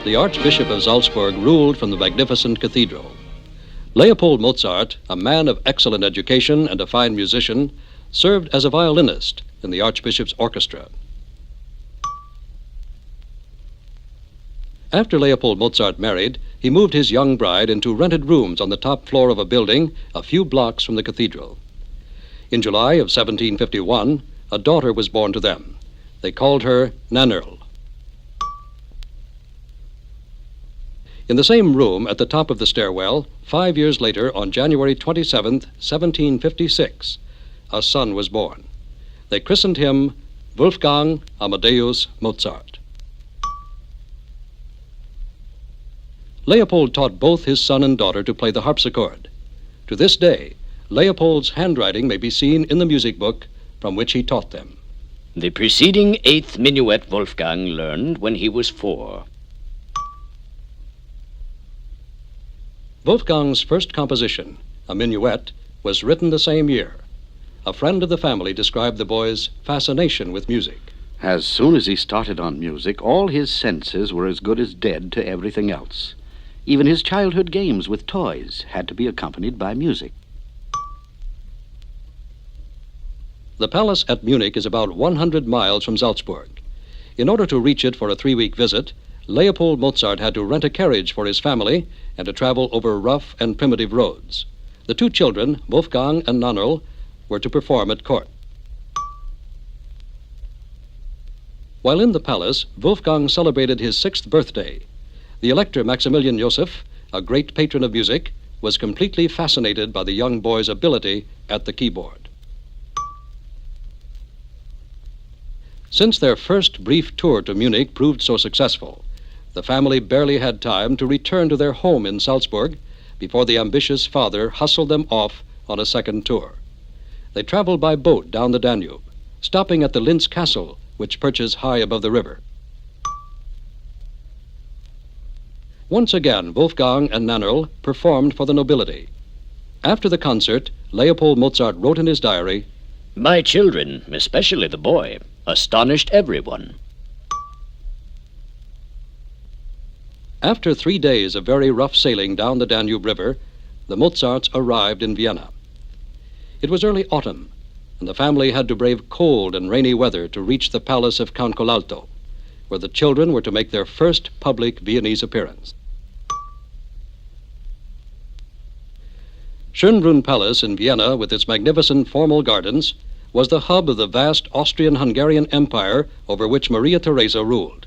the Archbishop of Salzburg ruled from the magnificent cathedral. Leopold Mozart, a man of excellent education and a fine musician, served as a violinist in the Archbishop's orchestra. After Leopold Mozart married, he moved his young bride into rented rooms on the top floor of a building a few blocks from the cathedral. In July of 1751, a daughter was born to them. They called her Nannerl. In the same room at the top of the stairwell, 5 years later, on January 27, 1756, a son was born. They christened him Wolfgang Amadeus Mozart. Leopold taught both his son and daughter to play the harpsichord. To this day, Leopold's handwriting may be seen in the music book from which he taught them. The preceding 8th minuet Wolfgang learned when he was 4. Wolfgang's first composition, a minuet, was written the same year. A friend of the family described the boy's fascination with music. As soon as he started on music, all his senses were as good as dead to everything else. Even his childhood games with toys had to be accompanied by music. The palace at Munich is about 100 miles from Salzburg. In order to reach it for a 3-week visit, Leopold Mozart had to rent a carriage for his family and to travel over rough and primitive roads. The two children, Wolfgang and Nannerl, were to perform at court. While in the palace, Wolfgang celebrated his 6th birthday. The Elector Maximilian Joseph, a great patron of music, was completely fascinated by the young boy's ability at the keyboard. Since their first brief tour to Munich proved so successful, the family barely had time to return to their home in Salzburg before the ambitious father hustled them off on a second tour. They traveled by boat down the Danube, stopping at the Linz Castle, which perches high above the river. Once again, Wolfgang and Nannerl performed for the nobility. After the concert, Leopold Mozart wrote in his diary, "My children, especially the boy, astonished everyone." After 3 days of very rough sailing down the Danube River, the Mozarts arrived in Vienna. It was early autumn, and the family had to brave cold and rainy weather to reach the palace of Count Colalto, where the children were to make their first public Viennese appearance. Schönbrunn Palace in Vienna, with its magnificent formal gardens, was the hub of the vast Austrian-Hungarian Empire over which Maria Theresa ruled.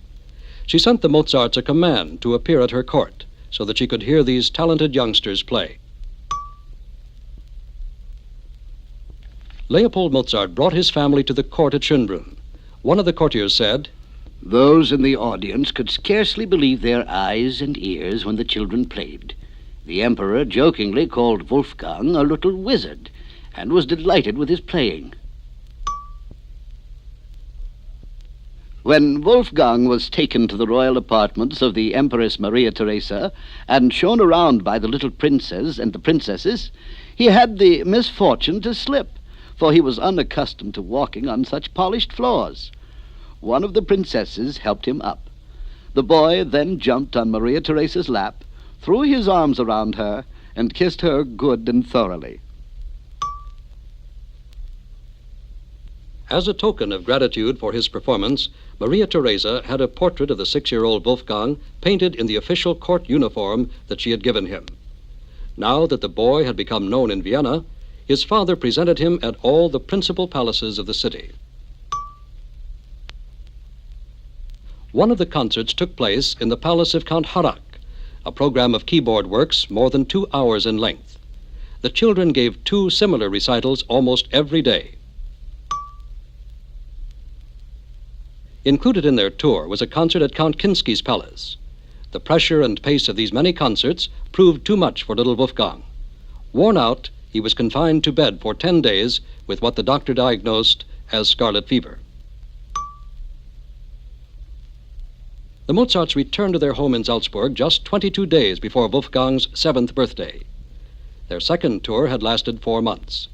She sent the Mozarts a command to appear at her court so that she could hear these talented youngsters play. Leopold Mozart brought his family to the court at Schönbrunn. One of the courtiers said, "Those in the audience could scarcely believe their eyes and ears when the children played. The emperor jokingly called Wolfgang a little wizard and was delighted with his playing. When Wolfgang was taken to the royal apartments of the Empress Maria Theresa and shown around by the little princes and the princesses, he had the misfortune to slip, for he was unaccustomed to walking on such polished floors. One of the princesses helped him up. The boy then jumped on Maria Theresa's lap, threw his arms around her, and kissed her good and thoroughly." As a token of gratitude for his performance, Maria Theresa had a portrait of the 6-year-old Wolfgang painted in the official court uniform that she had given him. Now that the boy had become known in Vienna, his father presented him at all the principal palaces of the city. One of the concerts took place in the palace of Count Harrach, a program of keyboard works more than 2 hours in length. The children gave 2 similar recitals almost every day. Included in their tour was a concert at Count Kinsky's palace. The pressure and pace of these many concerts proved too much for little Wolfgang. Worn out, he was confined to bed for 10 days with what the doctor diagnosed as scarlet fever. The Mozarts returned to their home in Salzburg just 22 days before Wolfgang's 7th birthday. Their second tour had lasted 4 months.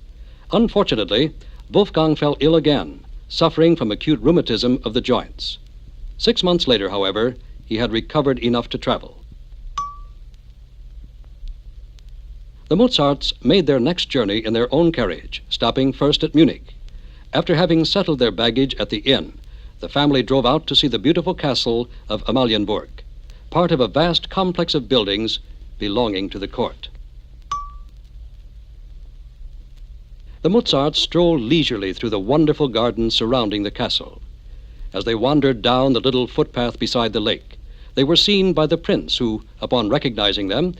Unfortunately, Wolfgang fell ill again, suffering from acute rheumatism of the joints. 6 months later, however, he had recovered enough to travel. The Mozarts made their next journey in their own carriage, stopping first at Munich. After having settled their baggage at the inn, the family drove out to see the beautiful castle of Amalienburg, part of a vast complex of buildings belonging to the court. The Mozarts strolled leisurely through the wonderful gardens surrounding the castle. As they wandered down the little footpath beside the lake, they were seen by the prince who, upon recognizing them,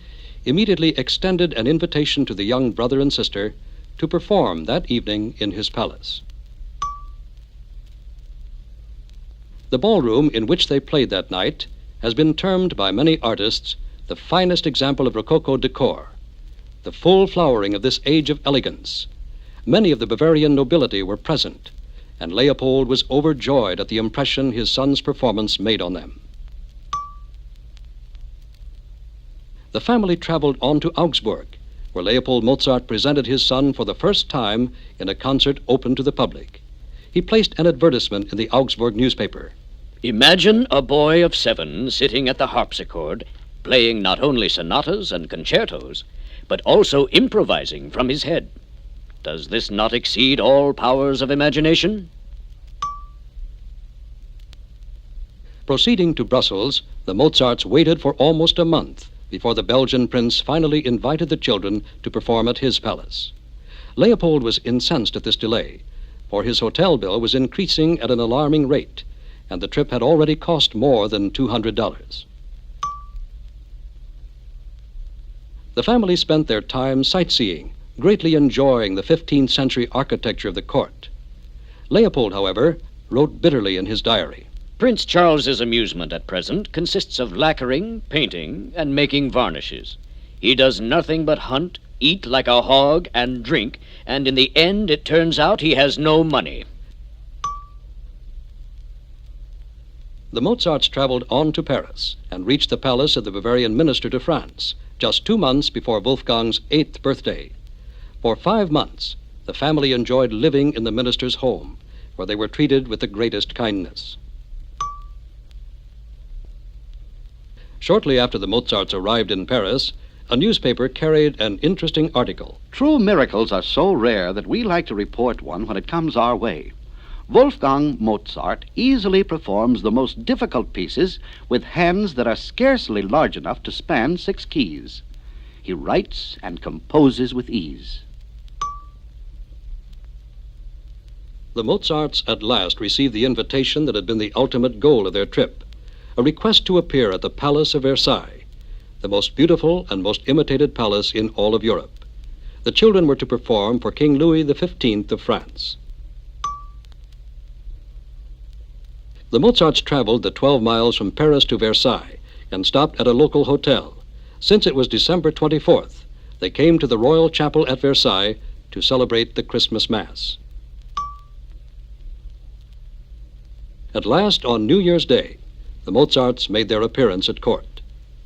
immediately extended an invitation to the young brother and sister to perform that evening in his palace. The ballroom in which they played that night has been termed by many artists the finest example of Rococo decor, the full flowering of this age of elegance. Many of the Bavarian nobility were present, and Leopold was overjoyed at the impression his son's performance made on them. The family traveled on to Augsburg, where Leopold Mozart presented his son for the first time in a concert open to the public. He placed an advertisement in the Augsburg newspaper. Imagine a boy of 7 sitting at the harpsichord, playing not only sonatas and concertos, but also improvising from his head. Does this not exceed all powers of imagination? Proceeding to Brussels, the Mozarts waited for almost a month before the Belgian prince finally invited the children to perform at his palace. Leopold was incensed at this delay, for his hotel bill was increasing at an alarming rate, and the trip had already cost more than $200. The family spent their time sightseeing, greatly enjoying the 15th century architecture of the court. Leopold, however, wrote bitterly in his diary. Prince Charles's amusement at present consists of lacquering, painting, and making varnishes. He does nothing but hunt, eat like a hog, and drink, and in the end it turns out he has no money. The Mozarts traveled on to Paris and reached the palace of the Bavarian minister to France, just 2 months before Wolfgang's 8th birthday. For 5 months, the family enjoyed living in the minister's home, where they were treated with the greatest kindness. Shortly after the Mozarts arrived in Paris, a newspaper carried an interesting article. True miracles are so rare that we like to report one when it comes our way. Wolfgang Mozart easily performs the most difficult pieces with hands that are scarcely large enough to span 6 keys. He writes and composes with ease. The Mozarts at last received the invitation that had been the ultimate goal of their trip, a request to appear at the Palace of Versailles, the most beautiful and most imitated palace in all of Europe. The children were to perform for King Louis XV of France. The Mozarts traveled the 12 miles from Paris to Versailles and stopped at a local hotel. Since it was December 24th, they came to the Royal Chapel at Versailles to celebrate the Christmas Mass. At last, on New Year's Day, the Mozarts made their appearance at court.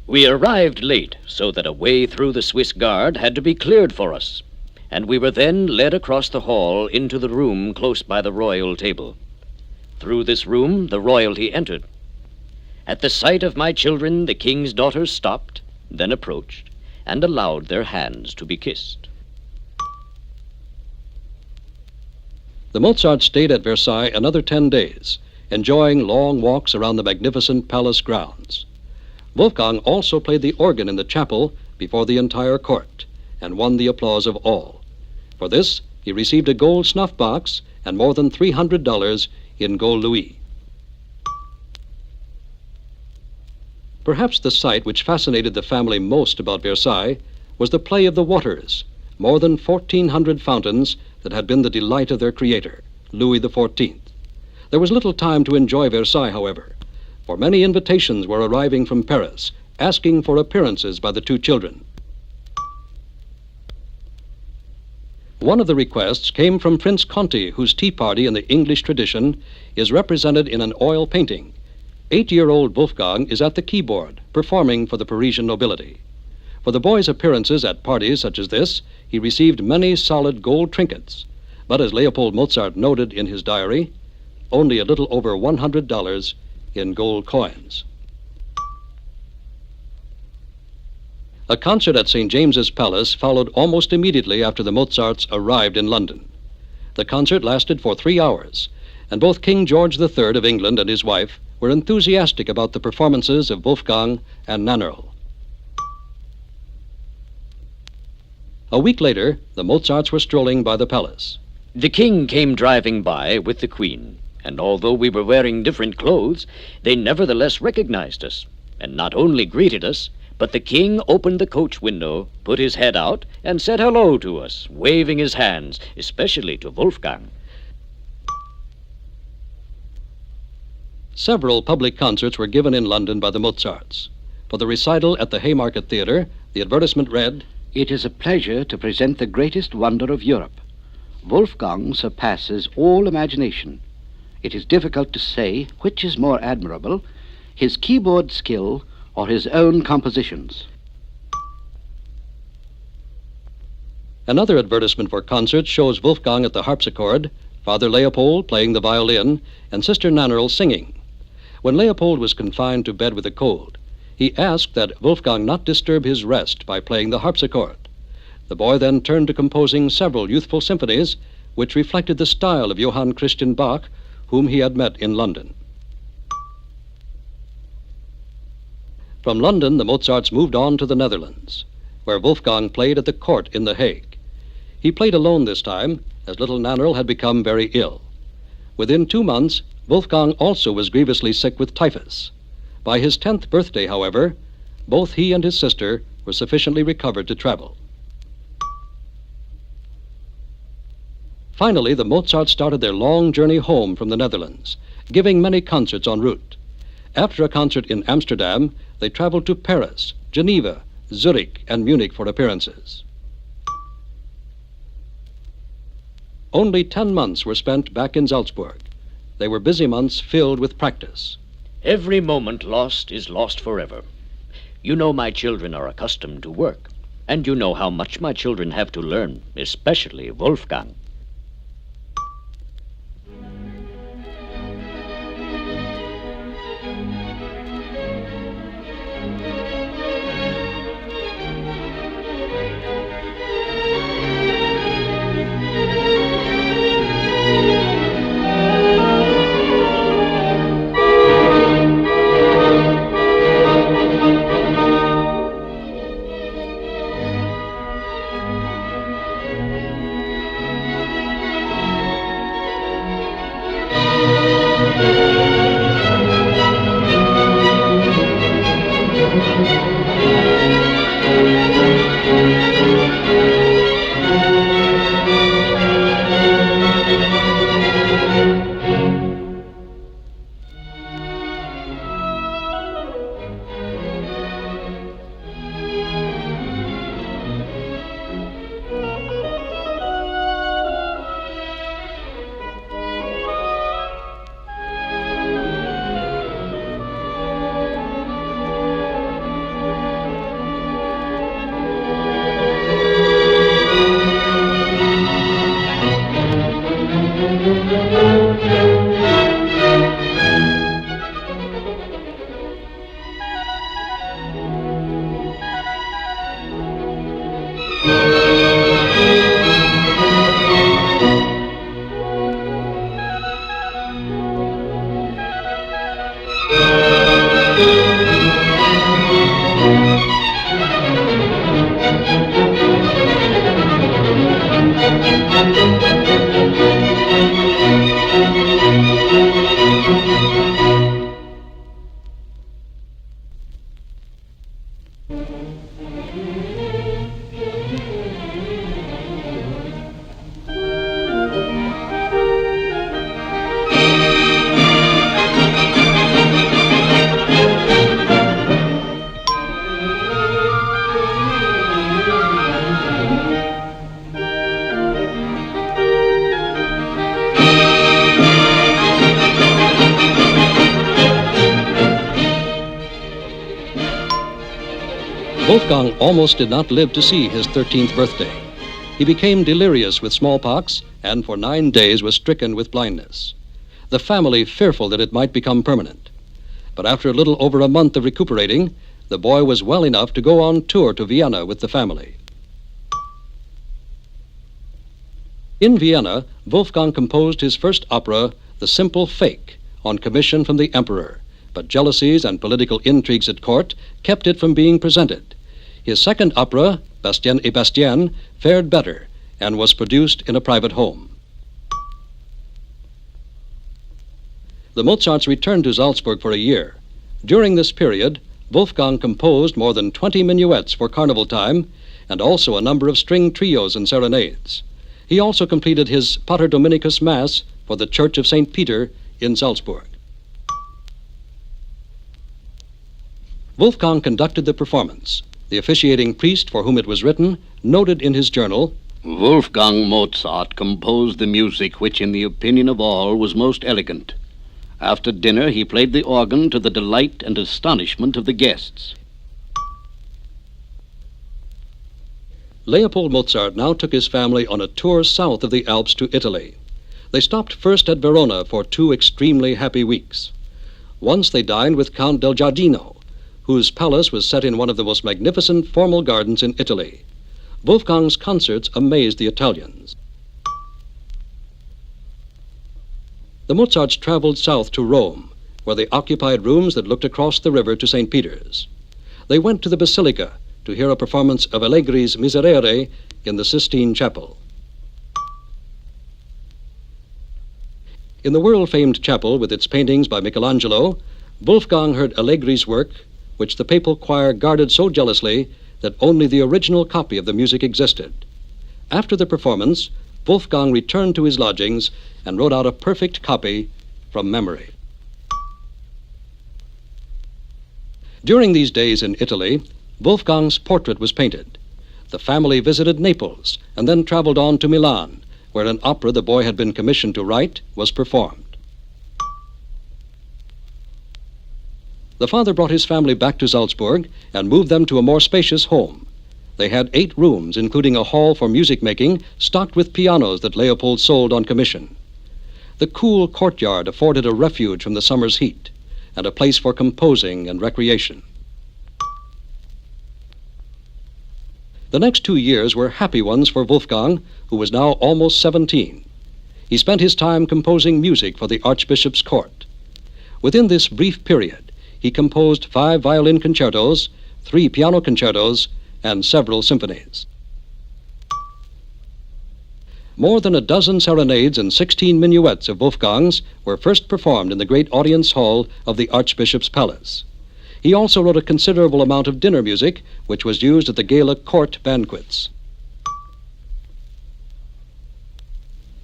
We arrived late, so that a way through the Swiss guard had to be cleared for us, and we were then led across the hall into the room close by the royal table. Through this room the royalty entered. At the sight of my children, the king's daughters stopped, then approached, and allowed their hands to be kissed. The Mozarts stayed at Versailles another 10 days, enjoying long walks around the magnificent palace grounds. Wolfgang also played the organ in the chapel before the entire court and won the applause of all. For this, he received a gold snuff box and more than $300 in gold louis. Perhaps the sight which fascinated the family most about Versailles was the play of the waters, more than 1,400 fountains that had been the delight of their creator, Louis XIV. There was little time to enjoy Versailles, however, for many invitations were arriving from Paris, asking for appearances by the 2 children. One of the requests came from Prince Conti, whose tea party in the English tradition is represented in an oil painting. 8-year-old Wolfgang is at the keyboard, performing for the Parisian nobility. For the boy's appearances at parties such as this, he received many solid gold trinkets, but as Leopold Mozart noted in his diary, only a little over $100 in gold coins. A concert at St. James's Palace followed almost immediately after the Mozarts arrived in London. The concert lasted for 3 hours, and both King George III of England and his wife were enthusiastic about the performances of Wolfgang and Nannerl. A week later, the Mozarts were strolling by the palace. The king came driving by with the queen, and although we were wearing different clothes, they nevertheless recognized us, and not only greeted us, but the king opened the coach window, put his head out, and said hello to us, waving his hands, especially to Wolfgang. Several public concerts were given in London by the Mozarts. For the recital at the Haymarket Theatre, the advertisement read, "It is a pleasure to present the greatest wonder of Europe. Wolfgang surpasses all imagination. It is difficult to say which is more admirable, his keyboard skill or his own compositions." Another advertisement for concerts shows Wolfgang at the harpsichord, Father Leopold playing the violin, and Sister Nannerl singing. When Leopold was confined to bed with a cold, he asked that Wolfgang not disturb his rest by playing the harpsichord. The boy then turned to composing several youthful symphonies, which reflected the style of Johann Christian Bach, whom he had met in London. From London, the Mozarts moved on to the Netherlands, where Wolfgang played at the court in The Hague. He played alone this time, as little Nannerl had become very ill. Within 2 months, Wolfgang also was grievously sick with typhus. By his 10th birthday, however, both he and his sister were sufficiently recovered to travel. Finally, the Mozarts started their long journey home from the Netherlands, giving many concerts en route. After a concert in Amsterdam, they traveled to Paris, Geneva, Zurich, and Munich for appearances. Only 10 months were spent back in Salzburg. They were busy months filled with practice. Every moment lost is lost forever. You know my children are accustomed to work, and you know how much my children have to learn, especially Wolfgang. Wolfgang almost did not live to see his 13th birthday. He became delirious with smallpox and for 9 days was stricken with blindness. The family fearful that it might become permanent. But after a little over a month of recuperating, the boy was well enough to go on tour to Vienna with the family. In Vienna, Wolfgang composed his first opera, The Simple Fake, on commission from the emperor, but jealousies and political intrigues at court kept it from being presented. His second opera, Bastien et Bastien, fared better and was produced in a private home. The Mozarts returned to Salzburg for a year. During this period, Wolfgang composed more than 20 minuets for carnival time and also a number of string trios and serenades. He also completed his Pater Dominicus Mass for the Church of St. Peter in Salzburg. Wolfgang conducted the performance. The officiating priest for whom it was written noted in his journal, Wolfgang Mozart composed the music which, in the opinion of all, was most elegant. After dinner, he played the organ to the delight and astonishment of the guests. Leopold Mozart now took his family on a tour south of the Alps to Italy. They stopped first at Verona for 2 extremely happy weeks. Once they dined with Count del Giardino, whose palace was set in one of the most magnificent formal gardens in Italy. Wolfgang's concerts amazed the Italians. The Mozarts traveled south to Rome, where they occupied rooms that looked across the river to St. Peter's. They went to the Basilica to hear a performance of Allegri's Miserere in the Sistine Chapel. In the world-famed chapel with its paintings by Michelangelo, Wolfgang heard Allegri's work, which the papal choir guarded so jealously that only the original copy of the music existed. After the performance, Wolfgang returned to his lodgings and wrote out a perfect copy from memory. During these days in Italy, Wolfgang's portrait was painted. The family visited Naples and then traveled on to Milan, where an opera the boy had been commissioned to write was performed. The father brought his family back to Salzburg and moved them to a more spacious home. They had 8 rooms, including a hall for music making, stocked with pianos that Leopold sold on commission. The cool courtyard afforded a refuge from the summer's heat and a place for composing and recreation. The next 2 years were happy ones for Wolfgang, who was now almost 17. He spent his time composing music for the Archbishop's court. Within this brief period, he composed 5 violin concertos, 3 piano concertos, and several symphonies. More than a dozen serenades and 16 minuets of Wolfgang's were first performed in the great audience hall of the Archbishop's palace. He also wrote a considerable amount of dinner music, which was used at the gala court banquets.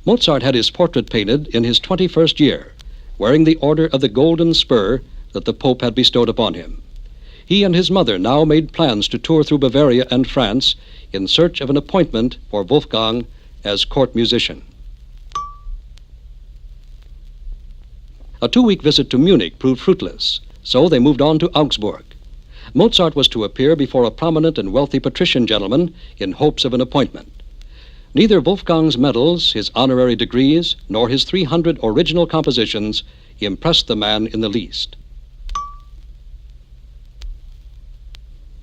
Mozart had his portrait painted in his 21st year, wearing the Order of the Golden Spur that the Pope had bestowed upon him. He and his mother now made plans to tour through Bavaria and France in search of an appointment for Wolfgang as court musician. A 2-week visit to Munich proved fruitless, so they moved on to Augsburg. Mozart was to appear before a prominent and wealthy patrician gentleman in hopes of an appointment. Neither Wolfgang's medals, his honorary degrees, nor his 300 original compositions impressed the man in the least.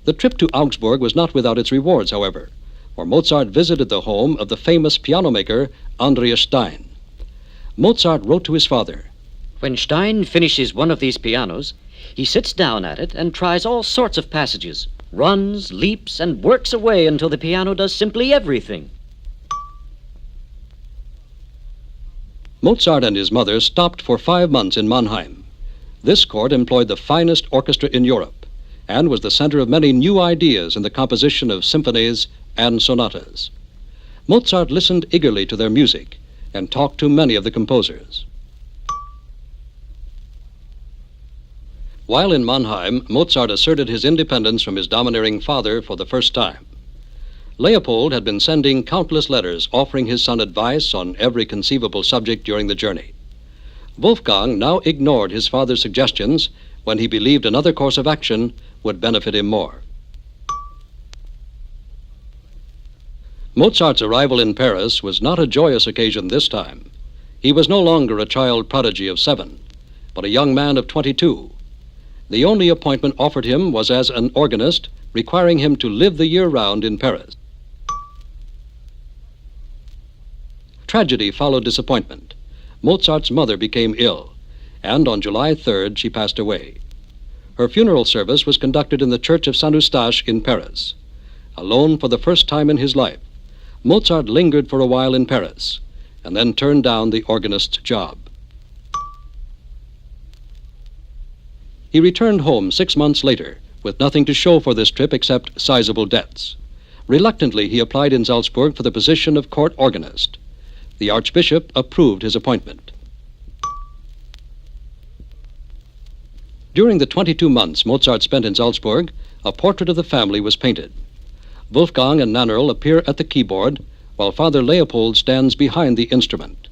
The trip to Augsburg was not without its rewards, however, for Mozart visited the home of the famous piano maker Andreas Stein. Mozart wrote to his father, When Stein finishes one of these pianos, he sits down at it and tries all sorts of passages, runs, leaps, and works away until the piano does simply everything. Mozart and his mother stopped for 5 months in Mannheim. This court employed the finest orchestra in Europe and was the center of many new ideas in the composition of symphonies and sonatas. Mozart listened eagerly to their music and talked to many of the composers. While in Mannheim, Mozart asserted his independence from his domineering father for the first time. Leopold had been sending countless letters offering his son advice on every conceivable subject during the journey. Wolfgang now ignored his father's suggestions when he believed another course of action would benefit him more. Mozart's arrival in Paris was not a joyous occasion this time. He was no longer a child prodigy of 7, but a young man of 22. The only appointment offered him was as an organist, requiring him to live the year round in Paris. Tragedy followed disappointment. Mozart's mother became ill, and on July 3rd she passed away. Her funeral service was conducted in the church of Saint Eustache in Paris. Alone for the first time in his life, Mozart lingered for a while in Paris, and then turned down the organist's job. He returned home 6 months later, with nothing to show for this trip except sizable debts. Reluctantly, he applied in Salzburg for the position of court organist. The Archbishop approved his appointment. During the 22 months Mozart spent in Salzburg, a portrait of the family was painted. Wolfgang and Nannerl appear at the keyboard, while Father Leopold stands behind the instrument.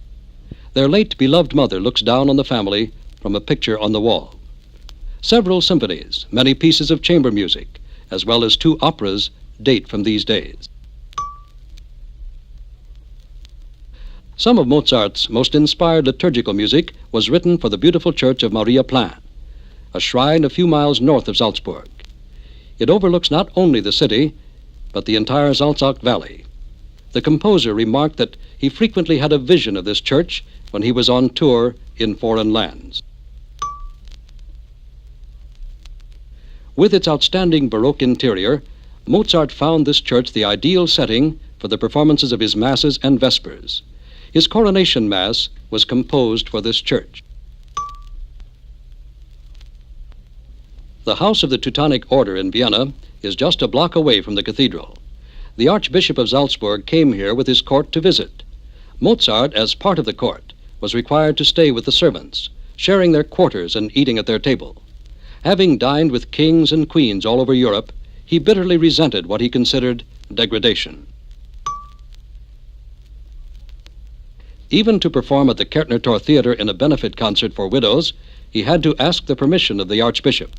Their late beloved mother looks down on the family from a picture on the wall. Several symphonies, many pieces of chamber music, as well as 2 operas, date from these days. Some of Mozart's most inspired liturgical music was written for the beautiful church of Maria Plain, a shrine a few miles north of Salzburg. It overlooks not only the city, but the entire Salzach Valley. The composer remarked that he frequently had a vision of this church when he was on tour in foreign lands. With its outstanding Baroque interior, Mozart found this church the ideal setting for the performances of his masses and vespers. His coronation mass was composed for this church. The house of the Teutonic Order in Vienna is just a block away from the cathedral. The Archbishop of Salzburg came here with his court to visit. Mozart, as part of the court, was required to stay with the servants, sharing their quarters and eating at their table. Having dined with kings and queens all over Europe, he bitterly resented what he considered degradation. Even to perform at the Kärtner Tor Theater in a benefit concert for widows, he had to ask the permission of the Archbishop.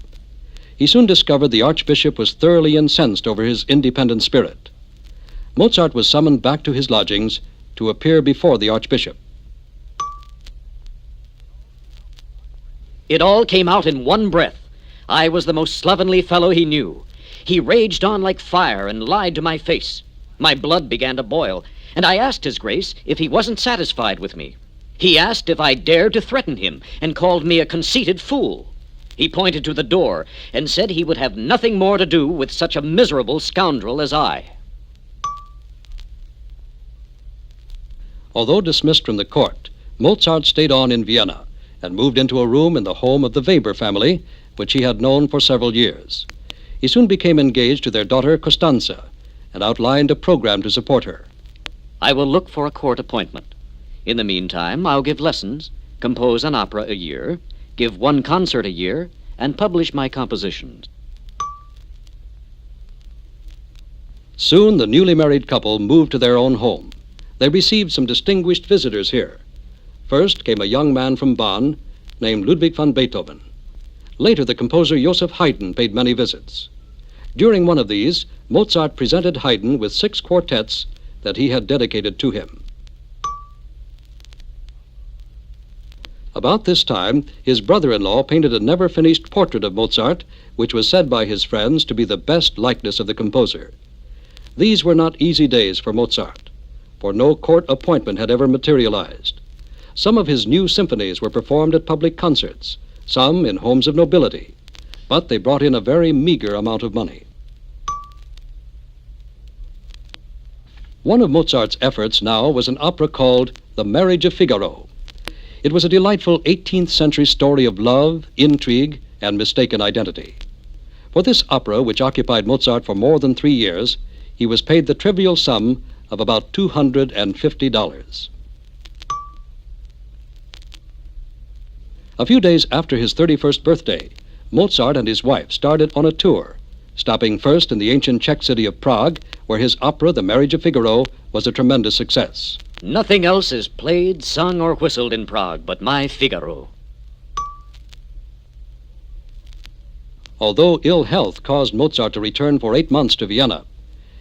He soon discovered the Archbishop was thoroughly incensed over his independent spirit. Mozart was summoned back to his lodgings to appear before the Archbishop. It all came out in one breath. I was the most slovenly fellow he knew. He raged on like fire and lied to my face. My blood began to boil, and I asked His Grace if he wasn't satisfied with me. He asked if I dared to threaten him, and called me a conceited fool. He pointed to the door and said he would have nothing more to do with such a miserable scoundrel as I. Although dismissed from the court, Mozart stayed on in Vienna and moved into a room in the home of the Weber family, which he had known for several years. He soon became engaged to their daughter Costanza and outlined a program to support her. I will look for a court appointment. In the meantime, I'll give lessons, compose an opera a year, give 1 concert a year, and publish my compositions. Soon the newly married couple moved to their own home. They received some distinguished visitors here. First came a young man from Bonn named Ludwig van Beethoven. Later, the composer Joseph Haydn paid many visits. During one of these, Mozart presented Haydn with 6 quartets that he had dedicated to him. About this time, his brother-in-law painted a never-finished portrait of Mozart, which was said by his friends to be the best likeness of the composer. These were not easy days for Mozart, for no court appointment had ever materialized. Some of his new symphonies were performed at public concerts, some in homes of nobility, but they brought in a very meager amount of money. One of Mozart's efforts now was an opera called The Marriage of Figaro. It was a delightful 18th century story of love, intrigue, and mistaken identity. For this opera, which occupied Mozart for more than 3 years, he was paid the trivial sum of about $250. A few days after his 31st birthday, Mozart and his wife started on a tour, stopping first in the ancient Czech city of Prague, where his opera, The Marriage of Figaro, was a tremendous success. Nothing else is played, sung, or whistled in Prague but my Figaro. Although ill health caused Mozart to return for 8 months to Vienna,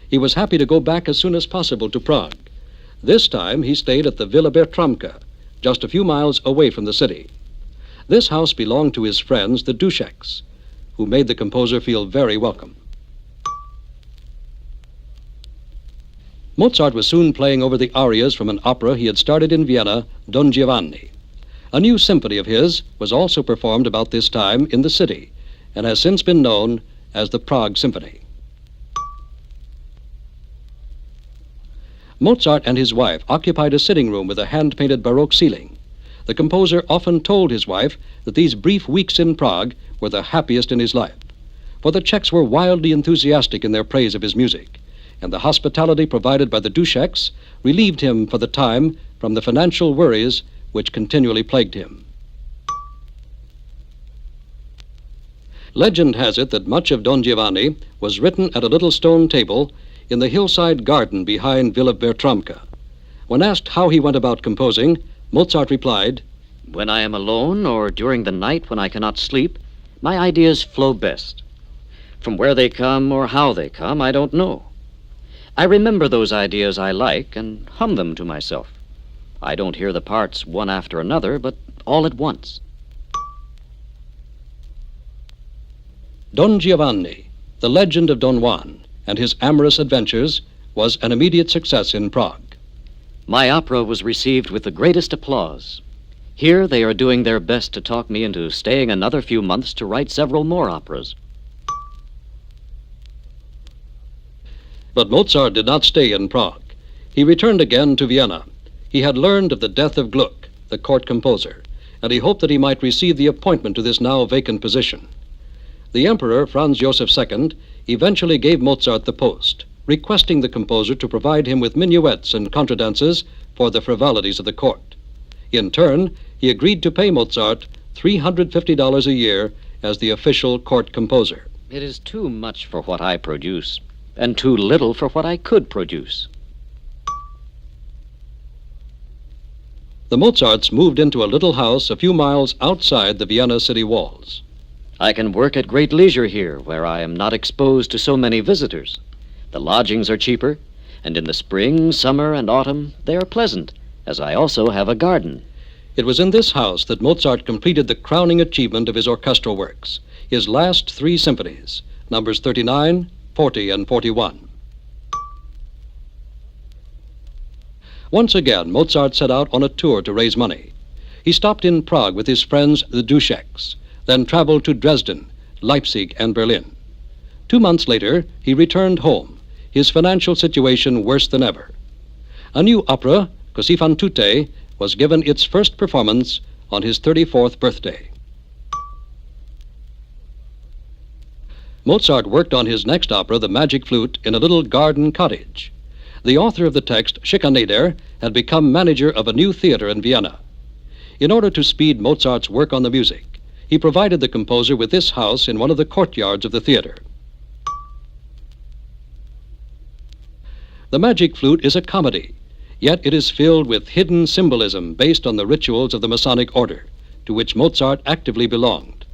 he was happy to go back as soon as possible to Prague. This time he stayed at the Villa Bertramka, just a few miles away from the city. This house belonged to his friends, the Duscheks, who made the composer feel very welcome. Mozart was soon playing over the arias from an opera he had started in Vienna, Don Giovanni. A new symphony of his was also performed about this time in the city and has since been known as the Prague Symphony. Mozart and his wife occupied a sitting room with a hand-painted Baroque ceiling. The composer often told his wife that these brief weeks in Prague were the happiest in his life, for the Czechs were wildly enthusiastic in their praise of his music, and the hospitality provided by the Duscheks relieved him for the time from the financial worries which continually plagued him. Legend has it that much of Don Giovanni was written at a little stone table in the hillside garden behind Villa Bertramka. When asked how he went about composing, Mozart replied, "When I am alone or during the night when I cannot sleep, my ideas flow best. From where they come or how they come, I don't know. I remember those ideas I like and hum them to myself. I don't hear the parts one after another, but all at once." Don Giovanni, the legend of Don Juan, and his amorous adventures was an immediate success in Prague. My opera was received with the greatest applause. Here they are doing their best to talk me into staying another few months to write several more operas. But Mozart did not stay in Prague. He returned again to Vienna. He had learned of the death of Gluck, the court composer, and he hoped that he might receive the appointment to this now vacant position. The Emperor, Franz Joseph II, eventually gave Mozart the post, requesting the composer to provide him with minuets and contradances for the frivolities of the court. In turn, he agreed to pay Mozart $350 a year as the official court composer. It is too much for what I produce, and too little for what I could produce. The Mozarts moved into a little house a few miles outside the Vienna city walls. I can work at great leisure here, where I am not exposed to so many visitors. The lodgings are cheaper, and in the spring, summer, and autumn they are pleasant, as I also have a garden. It was in this house that Mozart completed the crowning achievement of his orchestral works, his last three symphonies, numbers 39, 40, and 41. Once again, Mozart set out on a tour to raise money. He stopped in Prague with his friends, the Duscheks, then traveled to Dresden, Leipzig, and Berlin. 2 months later, he returned home, his financial situation worse than ever. A new opera, Così fan tutte, was given its first performance on his 34th birthday. Mozart worked on his next opera, The Magic Flute, in a little garden cottage. The author of the text, Schikaneder, had become manager of a new theater in Vienna. In order to speed Mozart's work on the music, he provided the composer with this house in one of the courtyards of the theater. The Magic Flute is a comedy, yet it is filled with hidden symbolism based on the rituals of the Masonic order, to which Mozart actively belonged.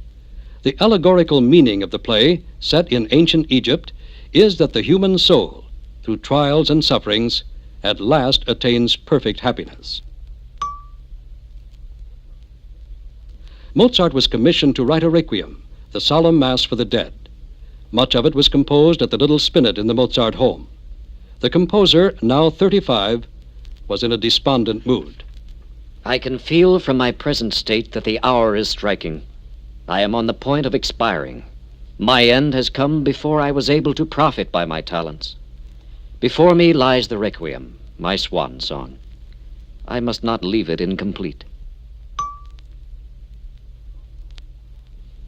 The allegorical meaning of the play, set in ancient Egypt, is that the human soul, through trials and sufferings, at last attains perfect happiness. Mozart was commissioned to write a requiem, the solemn mass for the dead. Much of it was composed at the little spinet in the Mozart home. The composer, now 35, was in a despondent mood. I can feel from my present state that the hour is striking. I am on the point of expiring. My end has come before I was able to profit by my talents. Before me lies the requiem, my swan song. I must not leave it incomplete.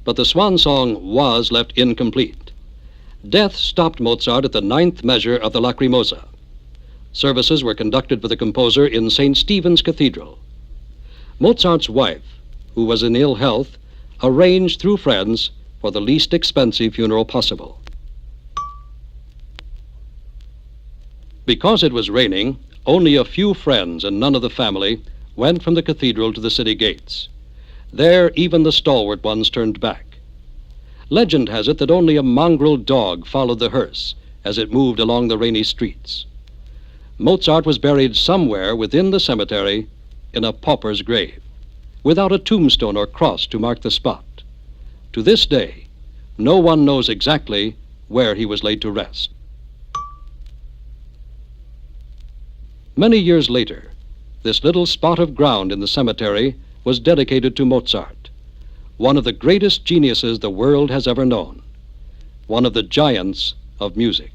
But the swan song was left incomplete. Death stopped Mozart at the 9th measure of the Lacrimosa. Services were conducted for the composer in St. Stephen's Cathedral. Mozart's wife, who was in ill health, arranged through friends for the least expensive funeral possible. Because it was raining, only a few friends and none of the family went from the cathedral to the city gates. There, even the stalwart ones turned back. Legend has it that only a mongrel dog followed the hearse as it moved along the rainy streets. Mozart was buried somewhere within the cemetery in a pauper's grave, without a tombstone or cross to mark the spot. To this day, no one knows exactly where he was laid to rest. Many years later, this little spot of ground in the cemetery was dedicated to Mozart, one of the greatest geniuses the world has ever known, one of the giants of music.